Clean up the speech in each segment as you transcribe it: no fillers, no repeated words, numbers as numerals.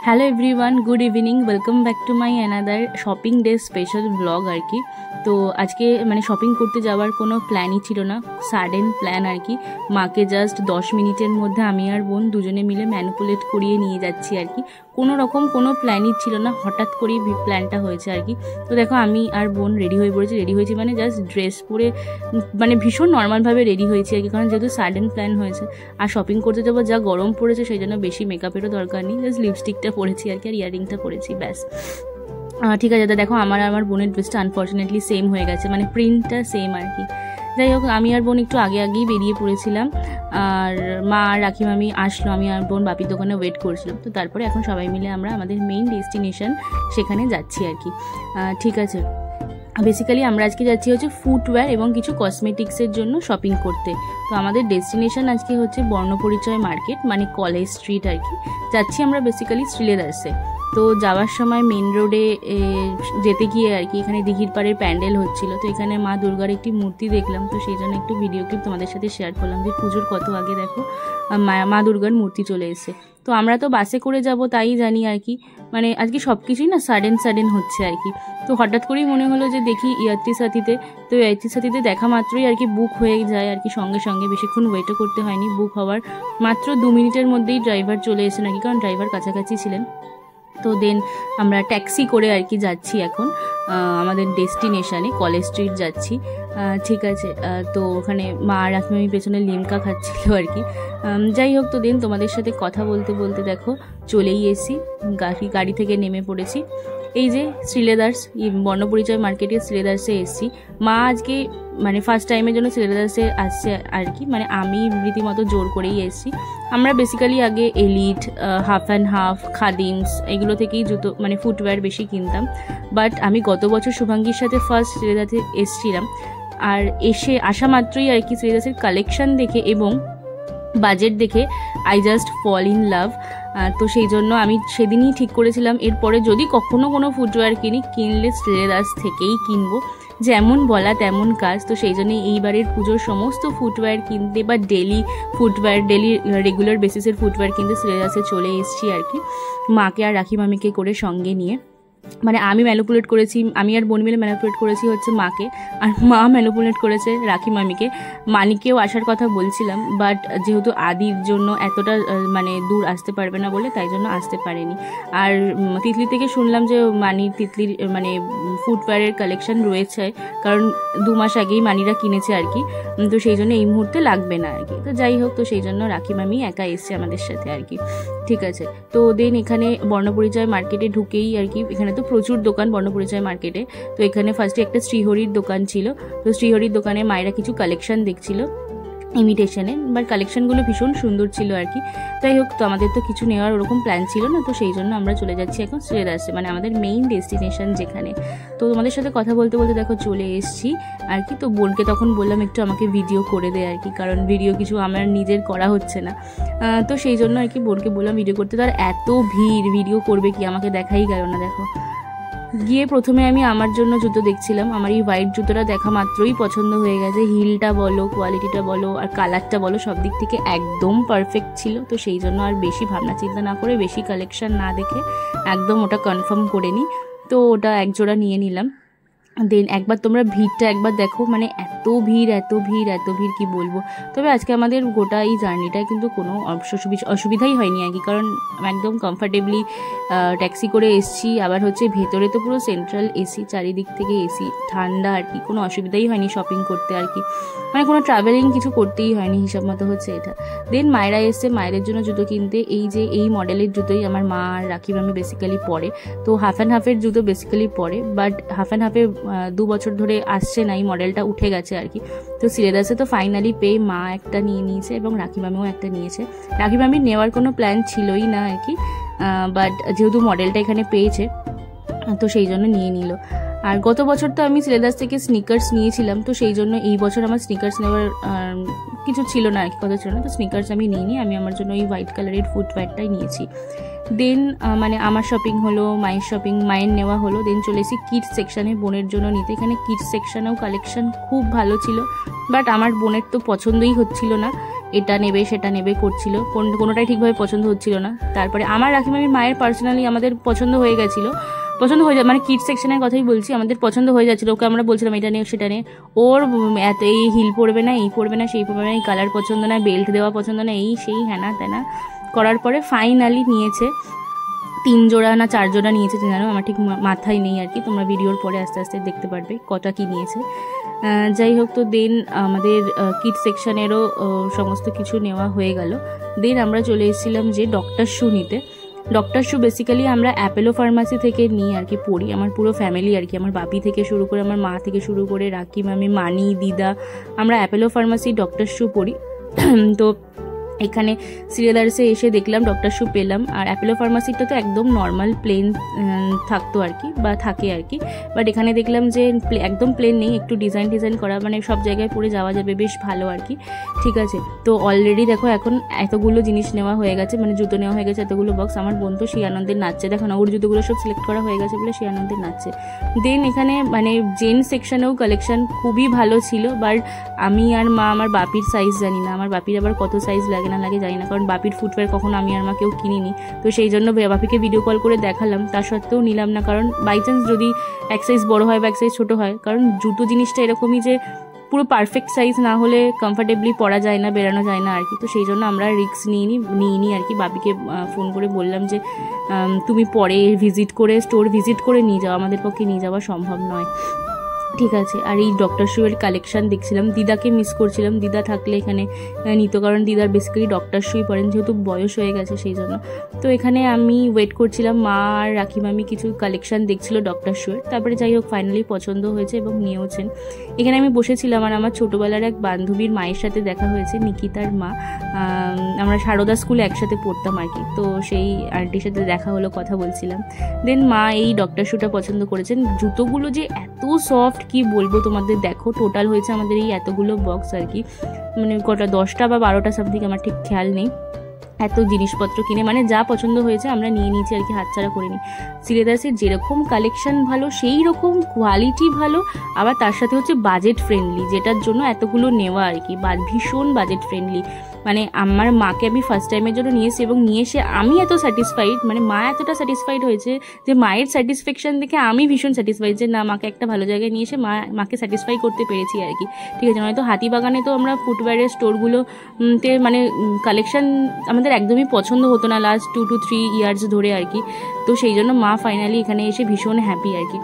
Hello everyone, good evening, welcome back to my another shopping day special blog আর কি। তো আজকে shopping করতে যাওয়ার কোনো প্ল্যানই ছিল না, সাডেন প্ল্যান আর কি। মাকে জাস্ট 10 মিনিটের মধ্যে আমি আর বোন দুজনে মিলে ম্যানিপুলেট করিয়ে নিয়ে যাচ্ছি আর কি। কোনো রকম কোনো প্ল্যানই ছিল না, হঠাৎ করেই প্ল্যানটা হয়েছে আর কি। তো দেখো আমি আর বোন রেডি হয়ে পড়েছি, রেডি হয়েছি মানে জাস্ট ড্রেস পরে ভীষণ নর্মালভাবে রেডি হয়েছি আর কি, কারণ যেহেতু সাডেন প্ল্যান হয়েছে আর শপিং করতে যাবো, যা গরম পড়েছে সেই জন্য বেশি মেকআপেরও দরকার নেই, জাস্ট লিপস্টিকটা পরেছি আর কি, আর ইয়ারিংটা পরেছি, ব্যাস। ঠিক আছে, দেখো আমার বোনের ড্রেসটা আনফর্চুনেটলি সেম হয়ে গেছে, প্রিন্টটা সেম আর কি। যাই হোক, আমি আর বোন একটু আগেই বেরিয়ে পড়েছিলাম, আর মা আর রাখি মামি আসলো, আমি আর বোন বাপির দোকানে ওয়েট করছিলাম। তো তারপরে এখন সবাই মিলে আমরা আমাদের মেইন ডেস্টিনেশন সেখানে যাচ্ছি আর কি। ঠিক আছে, বেসিক্যালি আমরা আজকে যাচ্ছি হচ্ছে ফুটওয়্যার এবং কিছু কসমেটিক্সের জন্য শপিং করতে। তো আমাদের ডেস্টিনেশন আজকে হচ্ছে বর্ণপরিচয় মার্কেট, কলেজ স্ট্রিট আর কি। যাচ্ছি আমরা বেসিক্যালি শ্রীলেদার্সে। তো যাওয়ার সময় মেন রোডে যেতে গিয়ে আর কি, এখানে দিঘির পাড়ের প্যান্ডেল হচ্ছিল, তো এখানে মা দুর্গার একটি মূর্তি দেখলাম, তো সেই জন্য একটু ভিডিও ক্লিপ তোমাদের সাথে শেয়ার করলাম যে পুজোর কত আগে দেখো মা দুর্গার মূর্তি চলে এসেছে। তো আমরা তো বাসে করে যাব তাই জানি আর কি, আজকে সব কিছুই না সাডেন হচ্ছে আর কি। তো হঠাৎ করেই মনে হলো যে দেখি ইয়াত্রী সাথীতে, তো ইয়াত্রী সাথীতে দেখা মাত্রই আর কি বুক হয়ে যায় আর কি, সঙ্গে সঙ্গে বেশিক্ষণ ওয়েটও করতে হয়নি, বুক হওয়ার মাত্র 2 মিনিটের মধ্যেই ড্রাইভার চলে এসে নাকি, কারণ ড্রাইভার কাছাকাছি ছিলেন। তো দেন আমরা ট্যাক্সি করে আর কি যাচ্ছি এখন আমাদের ডেস্টিনেশনে, কলেজ স্ট্রিট যাচ্ছি। ঠিক আছে, তো ওখানে মা আর রাখি পেছনে লিমকা খাচ্ছিল আর কি। যাই হোক, তো দেন তোমাদের সাথে কথা বলতে বলতে দেখো চলেই এসি, গাড়ি থেকে নেমে পড়েছি। এই যে শ্রীলেদার্স, বর্ণপরিচয় মার্কেটে শ্রীলেদার্সে এসেছি। মা আজকে ফার্স্ট টাইমের জন্য শ্রীলেদার্সে আসছে আর কি, আমি রীতিমতো জোর করেই এসেছি। আমরা বেসিক্যালি আগে elite, half and half, Khadims এগুলো থেকেই জুতো ফুটওয়্যার বেশি কিনতাম, বাট আমি গত বছর শুভাঙ্গীর সাথে ফার্স্ট শ্রীলেদার্সে এসেছিলাম, আর আসা মাত্রই আর কি শ্রীলেদার্সের কালেকশন দেখে এবং বাজেট দেখে I just fall in love. তো সেই জন্য আমি সেদিনই ঠিক করেছিলাম এরপরে যদি কখনো কোনো ফুটওয়্যার কিনলে শ্রীলেদার্স থেকেই কিনবো, যেমন বলা তেমন কাজ। তো সেই জন্যই এইবারের পুজোর সমস্ত ফুটওয়্যার কিনতে বা ডেলি রেগুলার বেসিসের ফুটওয়্যার কিনতে শ্রীলেদার্সে চলে এসেছি আর কি, মাকে আর রাখি মামিকে করে সঙ্গে নিয়ে। আমি ম্যানিপুলেট করেছি, আমি আর বোন মিলে ম্যানিপুলেট করেছি হচ্ছে মাকে, আর মা ম্যানিপুলেট করেছে রাখি মামিকে। মানিকেও আসার কথা বলছিলাম, বাট যেহেতু আদির জন্য এতটা দূর আসতে পারবে না বলে তাই জন্য আসতে পারেনি। আর তিতলি থেকে শুনলাম যে তিতলির ফুটওয়্যারের কালেকশন রয়েছে, কারণ 2 মাস আগেই মানিরা কিনেছে আর কি, তো সেই জন্য এই মুহূর্তে লাগবে না আর কি। তো যাই হোক, তো সেই জন্য রাখি মামি একা এসছে আমাদের সাথে আর কি। ঠিক আছে, তো দেন এখানে বর্ণপরিচয় মার্কেটে ঢুকেই আর কি, এখানে তো প্রচুর দোকান বর্ণপরিচয় মার্কেটে। তো এখানে ফার্স্টে একটা শ্রীহরির দোকান ছিল, তো শ্রীহরির দোকানে মায়েরা কিছু কালেকশন দেখছিল ইমিটেশনের, বাট কালেকশনগুলো ভীষণ সুন্দর ছিল আর কি। যাই হোক, তো আমাদের তো কিছু নেওয়ার ওরকম প্ল্যান ছিল না, তো সেই জন্য আমরা চলে যাচ্ছি এখন শ্রীলেদার্সে, আমাদের মেইন ডেস্টিনেশন যেখানে। তো তোমাদের সাথে কথা বলতে বলতে দেখো চলে এসেছি আর কি। তো বোনকে তখন বললাম একটু আমাকে ভিডিও করে দে আর কি, কারণ ভিডিও কিছু আমার নিজের করা হচ্ছে না। তো সেই জন্য আর কি বোনকে বললাম ভিডিও করতে, তো আর এত ভিড়, ভিডিও করবে কি, আমাকে দেখাই গেল না। দেখো গিয়ে প্রথমে আমি আমার জন্য জুতো দেখছিলাম, আমার এই হোয়াইট জুতোটা দেখা মাত্রই পছন্দ হয়ে গেছে, হিলটা বলো, কোয়ালিটিটা বলো, আর কালারটা বলো, সব দিক থেকে একদম পারফেক্ট ছিল। তো সেই জন্য আর বেশি ভাবনা চিন্তা না করে, বেশি কালেকশন না দেখে একদম ওটা কনফার্ম করে নিই, তো ওটা এক জোড়া নিয়ে নিলাম। দেন একবার তোমরা ভিড়টা একবার দেখো, এত ভিড় কি বলবো। তবে আজকে আমাদের গোটা এই জার্নিটায় কিন্তু কোনো অসুবিধাই হয়নি আর কি, কারণ একদম কমফর্টেবলি ট্যাক্সি করে এসছি, আবার হচ্ছে ভেতরে তো পুরো সেন্ট্রাল এসি, চারিদিক থেকে এসি, ঠান্ডা আর কি, কোনো অসুবিধাই হয়নি শপিং করতে আর কি, কোনো ট্রাভেলিং কিছু করতেই হয়নি, হিসাব মতো হচ্ছে এটা। দেন মায়েরা এসছে মায়েদের জন্য জুতো কিনতে, এই মডেলের জুতোই আমার মা আর রাখি মামি বেসিক্যালি পরে। তো হাফ অ্যান্ড হাফের জুতো বেসিক্যালি পরে, বাট হাফ অ্যান্ড হাফে 2 বছর ধরে আসছে না, এই মডেলটা উঠে গেছে আর কি। তো শ্রীলেদার্সে তো ফাইনালি পেয়ে মা একটা নিয়ে নিয়েছে এবং রাখি মামিও একটা নিয়েছে। রাখি মামির নেওয়ার কোনো প্ল্যান ছিলই না আর কি, বাট যেহেতু মডেলটা এখানে পেয়েছে তো সেই জন্য নিয়ে নিল। আর গত বছর তো আমি শ্রীলেদার্স থেকে স্নিকার্স নিয়েছিলাম, তো সেই জন্য এই বছর আমার স্নিকার্স নেওয়ার কিছু ছিল না আর কি, কথা ছিল না, তো স্নিকার্স আমি নিইনি, আমি আমার জন্য এই হোয়াইট কালারের ফুটওয়্যারটাই নিয়েছি। দেন আমার শপিং হলো, মায়ের শপিং, মায়ের নেওয়া হলো। দেন চলে এসেছি কিডস সেকশানে বোনের জন্য নিতে। এখানে কিডস সেকশানেও কালেকশন খুব ভালো ছিল, বাট আমার বোনের তো পছন্দই হচ্ছিল না, এটা নেবে সেটা নেবে করছিল, কোনোটাই ঠিকভাবে পছন্দ হচ্ছিল না। তারপরে আমার রাখি মামির মায়ের পার্সোনালি আমাদের পছন্দ হয়ে গেছিলো, পছন্দ হয়ে যায় মানে কিড সেকশনের কথাই বলছি, আমাদের পছন্দ হয়ে যাচ্ছিলো। ওকে আমরা বলছিলাম এটা নিয়ে সেটা নিয়ে, ওর এত এই হিল পরবে না, এই পরবে না, সেই পরবে না, এই কালার পছন্দ না, বেল্ট দেওয়া পছন্দ না, এই সেই হ্যানা তেনা করার পরে ফাইনালি নিয়েছে 3 জোড়া না 4 জোড়া নিয়েছে জানো, আমার ঠিক মাথায় নেই আর কি, তোমরা ভিডিওর পরে আস্তে আস্তে দেখতে পারবে কটা কি নিয়েছে। যাই হোক, তো দেন আমাদের কিড সেকশনেরও সমস্ত কিছু নেওয়া হয়ে গেল। দেন আমরা চলে এসেছিলাম যে ডক্টর শু নিতে। ডক্টর শু বেসিক্যালি আমরা অ্যাপেলো ফার্মাসি থেকে নিই আর কি, পড়ি আমার পুরো ফ্যামিলি আর কি, আমার বাপি থেকে শুরু করে আমার মা থেকে শুরু করে রাকি মামি, মানি, দিদা, আমরা অ্যাপেলো ফার্মাসি ডক্টর শু পড়ি। তো এখানে সিরিয়ালার্সে এসে দেখলাম ডক্টর শু পেলাম। আর অ্যাপেলো ফার্মাসিটা তো একদম নর্মাল প্লেন থাকতো আর কি, বা থাকে আর কি, বাট এখানে দেখলাম যে একদম প্লেন নেই, একটু ডিজাইন করা, মানে সব জায়গায় পরে যাওয়া যাবে, বেশ ভালো আর কি। ঠিক আছে, তো অলরেডি দেখো এখন এতগুলো জিনিস নেওয়া হয়ে গেছে, মানে জুতো নেওয়া হয়ে গেছে এতগুলো বক্স। আমার বোন তো সেই আনন্দে নাচছে, দেখো না ওর জুতোগুলো সব সিলেক্ট করা হয়ে গেছে বলে সেই আনন্দে নাচছে। দেন এখানে মানে জেন্টস সেকশনেও কালেকশন খুবই ভালো ছিল, বাট আমি আর মা আমার বাপির সাইজ জানি না, আমার বাপির আবার কত সাইজ লাগে না লাগে জানি না, কারণ বাপির ফুটওয়্যার কখনো আমি আর মা কেউ কিনিনি। তো সেই জন্য বাপিকে ভিডিও কল করে দেখালাম, তা সত্ত্বেও নিলাম না, কারণ বাই চান্স যদি এক সাইজ বড় হয় বা এক সাইজ ছোটো হয়, কারণ জুতো জিনিসটা এরকমই যে পুরো পারফেক্ট সাইজ না হলে কমফর্টেবলি পরা যায় না, বেরানো যায় না আর কি। তো সেই জন্য আমরা রিস্ক নিইনি আর কি। বাপিকে ফোন করে বললাম যে তুমি পরে স্টোর ভিজিট করে নিয়ে যাও, আমাদের পক্ষে নিয়ে যাওয়া সম্ভব নয়। ঠিক আছে, আর এই ডক্টর শু এর কালেকশন দেখছিলাম, দিদাকে মিস করছিলাম, দিদা থাকলে এখানে নিত, কারণ দিদার বেসিক্যালি ডক্টর শুই পড়েন, যেহেতু বয়স হয়ে গেছে সেই জন্য। তো এখানে আমি ওয়েট করছিলাম, মা আর রাখি মামি কিছু কালেকশন দেখছিল ডক্টর শু এর। তারপরে যাই হোক ফাইনালি পছন্দ হয়েছে এবং নিয়েওছেন। এখানে আমি বসেছিলাম আর আমার ছোটোবেলার এক বান্ধবীর মায়ের সাথে দেখা হয়েছে, নিকিতার মা, আমরা সারদা স্কুলে একসাথে পড়তাম আর কি। তো সেই আন্টির সাথে দেখা হলো, কথা বলছিলাম। দেন মা এই ডক্টর শুটা পছন্দ করেছেন। জুতোগুলো যে এত সফট কি বলবো তোমাদের, দেখো টোটাল হয়েছে আমাদের এই এতগুলো বক্স আর কি, মানে কটা 10টা বা 12টা সামথিং, আমার ঠিক খেয়াল নেই। এত জিনিসপত্র কিনে মানে যা পছন্দ হয়েছে আমরা নিয়ে নিয়েছি আর কি, হাতছাড়া করিনি। সিলেদাসের যেরকম কালেকশন ভালো সেই রকম কোয়ালিটি ভালো, আবার তার সাথে হচ্ছে বাজেট ফ্রেন্ডলি, যেটার জন্য এতগুলো নেওয়া আর কি, ভীষণ বাজেট ফ্রেন্ডলি। মানে আমার মাকে আমি ফার্স্ট টাইমের জন্য নিয়ে এসে, এবং নিয়ে এসে আমি এত স্যাটিসফাইড, মানে মা এতটা স্যাটিসফাইড হয়েছে যে মায়ের স্যাটিসফ্যাকশন দেখে আমি ভীষণ স্যাটিসফাইড যে না, মাকে একটা ভালো জায়গায় নিয়ে এসে মাকে স্যাটিসফাই করতে পেরেছি আর কি। ঠিক আছে, নয়তো হাতিবাগানে তো আমরা ফুটওয়্যারের স্টোরগুলোতে মানে কালেকশন আমাদের একদমই পছন্দ হতো না লাস্ট 2 to 3 ইয়ার্স ধরে আর কি। তো সেই জন্য মা ফাইনালি এখানে এসে ভীষণ হ্যাপি আর কি।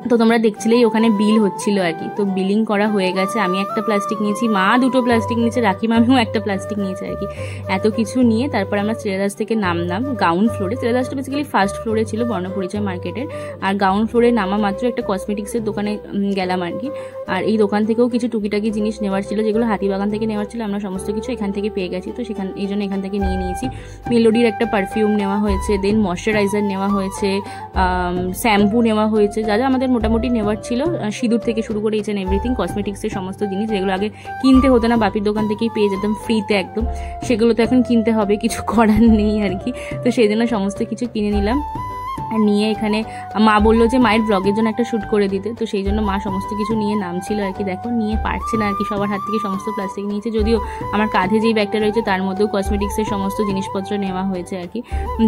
তো তোমরা দেখছিলেই ওখানে বিল হচ্ছিল আর কি, তো বিলিং করা হয়ে গেছে। আমি একটা প্লাস্টিক নিয়েছি, মা 2টো প্লাস্টিক নিয়েছে, রাখি মামিও একটা প্লাস্টিক নিয়েছে আর কি। এত কিছু নিয়ে তারপর আমরা সিলেদাস থেকে নামলাম গাউন ফ্লোরে। সিলেদাসটা বেসিক্যালি ফার্স্ট ফ্লোরে ছিল বর্ণপরিচয় মার্কেটের, আর গাউন ফ্লোরে নামা মাত্র একটা কসমেটিক্সের দোকানে গেলাম আর কি। আর এই দোকান থেকেও কিছু টুকিটাকি জিনিস নেওয়ার ছিল, যেগুলো হাতিবাগান থেকে নেওয়ার ছিল, আমরা সমস্ত কিছু এখান থেকে পেয়ে গেছি। তো এই জন্য এখান থেকে নিয়ে নিয়েছি। মেলোডির একটা পারফিউম নেওয়া হয়েছে, দেন ময়শ্চারাইজার নেওয়া হয়েছে, শ্যাম্পু নেওয়া হয়েছে, যা যা আমাদের মোটামুটি নেওয়ার ছিল, সিঁদুর থেকে শুরু করে ইচ অ্যান্ড এভরিথিং, কসমেটিক্সের সমস্ত জিনিস যেগুলো আগে কিনতে হতো না, বাপির দোকান থেকেই পেয়ে যেতাম ফ্রিতে একদম, সেগুলো তো এখন কিনতে হবে, কিছু করার নেই আর কি। তো সেই জন্য সমস্ত কিছু কিনে নিলাম। আর নিয়ে এখানে মা বললো যে মায়ের ব্লগের জন্য একটা শ্যুট করে দিতে, তো সেই জন্য মা সমস্ত কিছু নিয়ে নামছিল আর কি। দেখো নিয়ে পারছে না আর কি, সবার হাত থেকে সমস্ত প্লাস্টিক নিয়েছে, যদিও আমার কাঁধে যেই ব্যাগটা রয়েছে তার মধ্যেও কসমেটিক্সের সমস্ত জিনিসপত্র নেওয়া হয়েছে আর কি।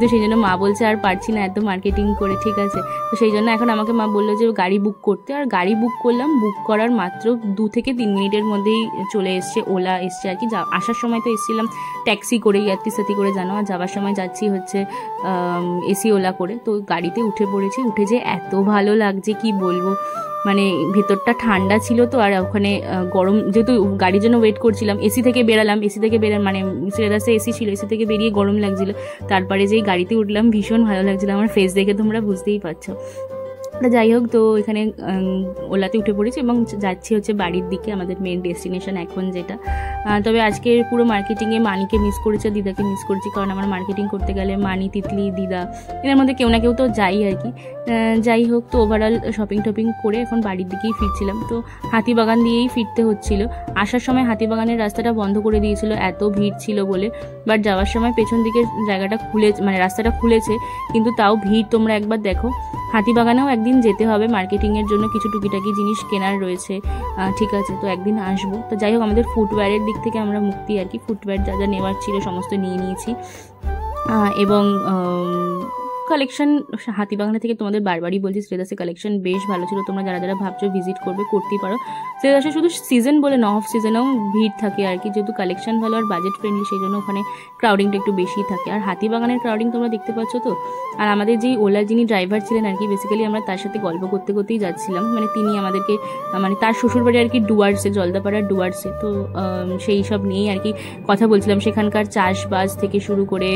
তো সেই জন্য মা বলছে আর পারছি না এত মার্কেটিং করে, ঠিক আছে। তো সেই জন্য এখন আমাকে মা বললো যে গাড়ি বুক করতে, আর গাড়ি বুক করলাম। বুক করার মাত্র 2 থেকে 3 মিনিটের মধ্যেই চলে এসছে, ওলা এসছে আর কি। আসার সময় তো এসেছিলাম ট্যাক্সি করে, ইয়াত্রিসাথী করে জানো, আর যাওয়ার সময় যাচ্ছি হচ্ছে এসি ওলা করে। তো গাড়িতে উঠে পড়েছি, উঠে যে এত ভালো লাগছে কি বলবো, মানে ভেতরটা ঠান্ডা ছিল তো, আর ওখানে গরম, যেহেতু গাড়ির জন্য ওয়েট করছিলাম, এসি থেকে বেরালাম, মানে সিলেদাসে এসি ছিল, এসি থেকে বেরিয়ে গরম লাগছিল। তারপরে যেই গাড়িতে উঠলাম ভীষণ ভালো লাগছিল, আমার ফেস দেখে তোমরা বুঝতেই পারছো। যাই হোক, তো এখানে ওলাতে উঠে পড়েছি এবং যাচ্ছি হচ্ছে বাড়ির দিকে, আমাদের মেন ডেস্টিনেশন এখন যেটা। তবে আজকের পুরো মার্কেটিংয়ে মানিকে মিস করেছে, দিদাকে মিস করেছি, কারণ আমার মার্কেটিং করতে গেলে মানি, তিতলি, দিদা এদের মধ্যে কেউ না কেউ তো যাই আর কি। যাই হোক, তো ওভারঅল শপিং করে এখন বাড়ির দিকেই ফিরছিলাম। তো হাতিবাগান দিয়েই ফিরতে হচ্ছিল। আসার সময় হাতিবাগানের রাস্তাটা বন্ধ করে দিয়েছিল, এত ভিড় ছিল বলে, বাট যাওয়ার সময় পেছন দিকের জায়গাটা মানে রাস্তাটা খুলেছে, কিন্তু তাও ভিড় তোমরা একবার দেখো। হাতিবাগানেও একদম একদিন যেতে হবে মার্কেটিংয়ের জন্য, কিছু টুকিটাকি জিনিস কেনার রয়েছে, ঠিক আছে। তো একদিন আসবো। তো যাই হোক, আমাদের ফুটওয়্যারের দিক থেকে আমরা মুক্তি আর কি, ফুটওয়্যার যা যা নেওয়ার ছিল সমস্ত নিয়ে নিয়েছি। এবং কালেকশন হাতিবাগানে থেকে তোমাদের বারবারই বলছি, শ্রেদাসের কালেকশন বেশ ভালো ছিল। তোমরা যারা যারা ভাবছো ভিজিট করবে, করতেই পারো। শ্রেদাসে শুধু সিজন বলে না, অফ সিজনেও ভিড় থাকে আর কি, যেহেতু কালেকশন ভালো আর বাজেট ফ্রেন্ডলি, সেই জন্য ওখানে ক্রাউডিংটা একটু বেশি থাকে। আর হাতিবাগানের ক্রাউডিং তোমরা দেখতে পাচ্ছ তো। আর আমাদের যেই ওলার যিনি ড্রাইভার ছিলেন আর কি, বেসিক্যালি আমরা তার সাথে গল্প করতে করতেই যাচ্ছিলাম। মানে তিনি আমাদেরকে, মানে তার শ্বশুরবাড়ি আর কি ডুয়ার্সে, জলদাপাড়ার ডুয়ার্সে, তো সেই সব নিয়েই আর কি কথা বলছিলাম। সেখানকার চাষবাস থেকে শুরু করে,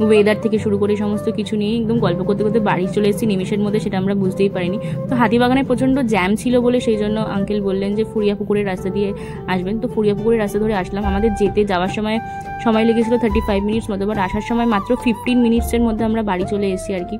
ওয়েদার থেকে শুরু করে সমস্ত কিছু নিয়ে একদম গল্প করতে করতে বাড়ি চলে এসেছি নিমিষের মধ্যে, সেটা আমরা বুঝতেই পারিনি। তো হাতিবাগানে প্রচণ্ড জ্যাম ছিল বলে সেই জন্য আঙ্কেল বললেন যে ফুরিয়া পুকুরের রাস্তা দিয়ে আসবেন। তো ফুরিয়া পুকুরের রাস্তা ধরে আসলাম। আমাদের যাওয়ার সময় লেগেছিল 35 মিনিটস মতো, বাট আসার সময় মাত্র 15 মিনিটসের মধ্যে আমরা বাড়ি চলে এসেছি আর কি।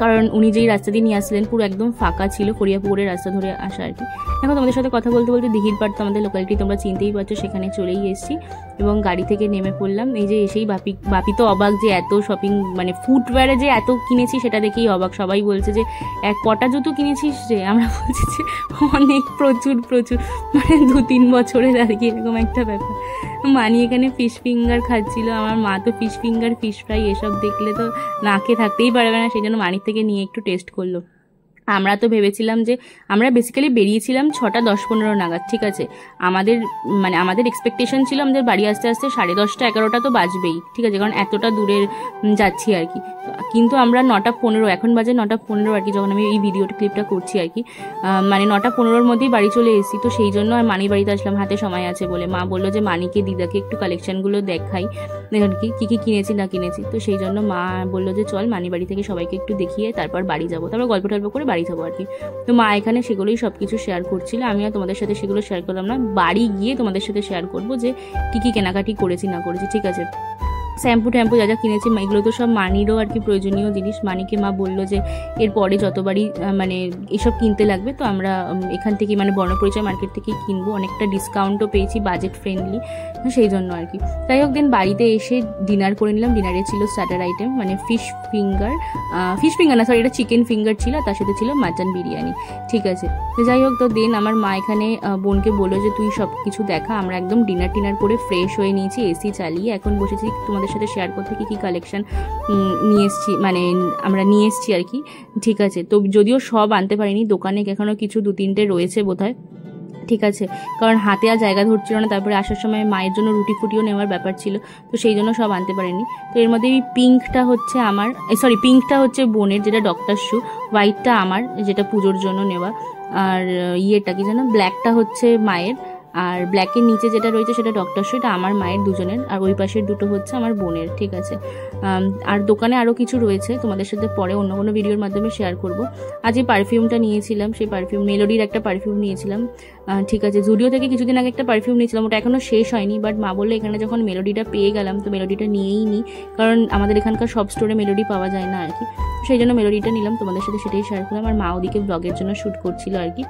কারণ উনি যেই রাস্তা দিয়ে নিয়ে আসলেন পুরো একদম ফাঁকা ছিল, ফরিয়া পুকুরের রাস্তা ধরে আসা আর কি। এখন তোমাদের সাথে কথা বলতে বলতে দিঘির পাড়, তো আমাদের লোকালিটি তোমরা চিনতেই পারছো, সেখানে চলেই এসেছি এবং গাড়ি থেকে নেমে পড়লাম। এই যে এসেই বাপি তো অবাক যে এত শপিং, মানে ফুটওয়্যারে যে এত কিনেছি সেটা দেখেই অবাক। সবাই বলছে যে কটা জুতো কিনেছিস রে, আমরা বলছি যে অনেক, প্রচুর, মানে 2-3 বছরের আর কি, এরকম একটা ব্যাপার। মানি এখানে ফিশ ফিঙ্গার খাচ্ছিল, আমার মা তো ফিশ ফিঙ্গার, ফিশ ফ্রাই এসব দেখলে তো না খেয়ে থাকতেই পারবে না, সেই জন্য মানির থেকে নিয়ে একটু টেস্ট করলো। আমরা তো ভেবেছিলাম যে, আমরা বেসিক্যালি বেরিয়েছিলাম 6টা 10-15 নাগাদ, ঠিক আছে। আমাদের এক্সপেকটেশন ছিল আমাদের বাড়ি আসতে আসতে 10:30 11টা তো বাজবেই, ঠিক আছে, কারণ এতটা দূরের যাচ্ছি আর কি। কিন্তু আমরা 9:15, এখন বাজে 9:15 আর কি, যখন আমি এই ভিডিওটা ক্লিপটা করছি আর কি, মানে 9:15-র মধ্যেই বাড়ি চলে এসেছি। তো সেই জন্য আর মানির বাড়িতে আসলাম হাতে সময় আছে বলে। মা বললো যে মানিকে দিদাকে একটু কালেকশনগুলো দেখাই, দেখুন কি কিনেছি না কিনেছি। তো সেই জন্য মা বললো যে চল মানি বাড়ি থেকে সবাইকে একটু দেখিয়ে তারপর বাড়ি যাবো, তারপর গল্প টল্প করে বাড়ি যাবো আর কি। তো মা এখানে সেগুলোই সব কিছু শেয়ার করছিল, আমিও তোমাদের সাথে সেগুলো শেয়ার করলাম না, বাড়ি গিয়ে তোমাদের সাথে শেয়ার করবো যে কি কেনাকাটি করেছি না করেছি, ঠিক আছে। শ্যাম্পু ট্যাম্পু যা যা কিনেছি, এগুলো তো সব মানিরও আর কি প্রয়োজনীয় জিনিস। মানিকে মা বললো যে এরপরে যতবারই মানে এসব কিনতে লাগবে তো আমরা এখান থেকে, মানে বর্ণপরিচয় মার্কেট থেকেই কিনবো, অনেকটা ডিসকাউন্টও পেয়েছি, বাজেট ফ্রেন্ডলি, সেই জন্য আর কি। যাই হোক, দিন বাড়িতে এসে ডিনার করে নিলাম। ডিনারে ছিল স্টার্টার আইটেম, মানে ফিশ ফিঙ্গার না সরি, এটা চিকেন ফিঙ্গার ছিল, তার সাথে ছিল মাটন বিরিয়ানি, ঠিক আছে। তো যাই হোক, তো দেন আমার মা এখানে বোনকে বললো যে তুই সব কিছু দেখা। আমরা একদম ডিনার করে ফ্রেশ হয়ে নিয়েছি, এসি চালিয়ে এখন বসেছি তোমাদের সাথে শেয়ার করতে কি কালেকশন নিয়ে এসেছি, মানে আমরা নিয়ে এসেছি আর কি, ঠিক আছে। তো যদিও সব আনতে পারিনি, দোকানে এখনো কিছু 2-3টে রয়েছে বোধহয়, ঠিক আছে, কারণ হাতে আর জায়গা ধরছিল না। তারপরে আসার সময় মায়ের জন্য রুটি ফুটিও নেওয়ার ব্যাপার ছিল, তো সেই জন্য সব আনতে পারিনি। তো এর মধ্যে পিঙ্কটা হচ্ছে বোনের, যেটা ডক্টর শু, হোয়াইটটা আমার, যেটা পুজোর জন্য নেওয়া, আর ইয়েটা কি জানো, ব্ল্যাকটা হচ্ছে মায়ের, আর ব্ল্যাকের নিচে যেটা রয়েছে সেটা ডক্টর শু, এটা আমার মায়ের দুজনের, আর ওই পাশের দুটো হচ্ছে আমার বোনের, ঠিক আছে। আর দোকানে আরও কিছু রয়েছে, তোমাদের সাথে পরে অন্য কোনো ভিডিওর মাধ্যমে শেয়ার করব। আজ এই পারফিউমটা নিয়েছিলাম, সেই পারফিউম মেলোডির একটা পারফিউম নিয়েছিলাম, ঠিক আছে। জুডিও থেকে কিছুদিন আগে একটা পারফিউম নিয়েছিলাম, ওটা এখনও শেষ হয়নি, বাট মা বললে এখানে যখন মেলোডিটা পেয়ে গেলাম তো মেলোডিটা নিয়েই নিই, কারণ আমাদের এখানকার সব স্টোরে মেলোডি পাওয়া যায় না আর কি, সেই জন্য মেলোডিটা নিলাম, তোমাদের সাথে সেটাই শেয়ার করলাম। আর মা ওদিকে ব্লগের জন্য শ্যুট করছিল আর কি।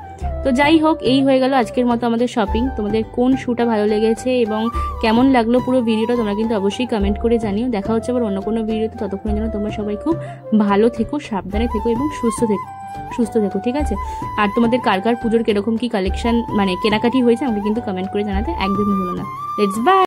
তো যাই হোক, এই হয়ে গেল আজকের মতো আমাদের শপিং। তোমাদের কোন শ্যুটা ভালো লেগেছে এবং কেমন লাগলো পুরো ভিডিওটা তোমরা কিন্তু অবশ্যই কমেন্ট করে জানিও। দেখা হচ্ছে আবার অন্য কোনো ভিডিওতে, ততক্ষণের জন্য তোমরা সবাই খুব ভালো থেকো, সাবধানে থেকো এবং সুস্থ থেকো, ঠিক আছে। আর তোমাদের কার পুজোর কিরকম কি কালেকশন, মানে কেনাকাটি হয়েছে আমাকে কিন্তু কমেন্ট করে জানাতে একদমই ভুলো না। Let's by.